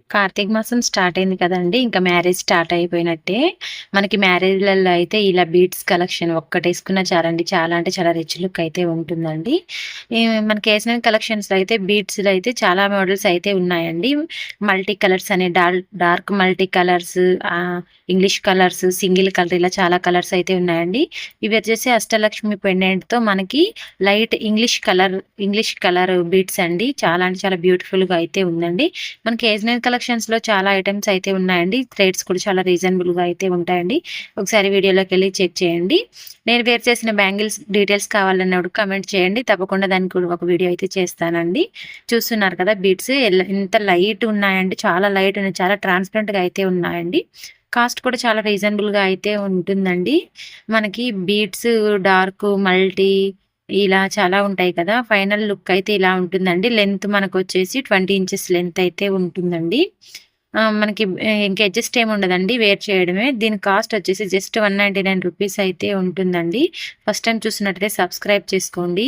కార్తీక మాసం స్టార్ట్ అయింది కదండీ! ఇంకా మ్యారేజ్ స్టార్ట్ అయిపోయినట్టే. మనకి మ్యారేజ్‌లలో అయితే ఇలా బీడ్స్ కలెక్షన్ ఒక్కటేసుకున్నా చాలండి. చాలా అంటే చాలా రిచ్ లుక్ అయితే ఉంటుందండి. మనకి ఏసియన్ కలెక్షన్స్‌లో అయితే బీడ్స్‌లో అయితే చాలా మోడల్స్ అయితే ఉన్నాయండి. మల్టీ కలర్స్ అని dark multi colours, English colours, single colour ఇలా చాలా కలర్స్ అయితే ఉన్నాయండి. ఇవి వచ్చేసి అష్టలక్ష్మి పెండెంట్‌తో మనకి లైట్ ఇంగ్లీష్ కలర్ బీడ్స్ అండి. చాలా అంటే చాలా బ్యూటిఫుల్‌గా అయితే ఉందండి. మనకి ఏజియన్ కలెక్షన్స్‌లో చాలా ఐటెమ్స్ అయితే ఉన్నాయండి. రేట్స్ కూడా చాలా రీజనబుల్‌గా అయితే ఉంటాయండి. ఒకసారి వీడియోలోకెళ్ళి చెక్ చేయండి. నేను వేర్ చేసిన బ్యాంగిల్స్ డీటెయిల్స్ కావాలన్నప్పుడు కామెంట్ చేయండి. తప్పకుండా దానికి కూడా ఒక వీడియో అయితే చేస్తానండి. చూస్తున్నారు కదా బీడ్స్ ఎంత లైట్ ఉన్నాయండి. చాలా లైట్ ఉన్నాయి. చాలా ట్రాన్స్‌పరెంట్‌గా అయితే ఉన్నాయండి. కాస్ట్ కూడా చాలా రీజనబుల్‌గా అయితే ఉంటుందండి. మనకి బీడ్స్ డార్క్, మల్టీ ఇలా చాలా ఉంటాయి కదా! ఫైనల్ లుక్ అయితే ఇలా ఉంటుందండి. లెంత్ మనకొచ్చేసి 20 ఇంచెస్ లెంత్ అయితే ఉంటుందండి. మనకి ఇంక అడ్జస్ట్ ఏముండదండి. వేర్ చేయడమే. దీని కాస్ట్ వచ్చేసి జస్ట్ 199 రూపీస్ అయితే ఉంటుందండి. ఫస్ట్ టైమ్ చూస్తున్నట్టయితే సబ్స్క్రైబ్ చేసుకోండి.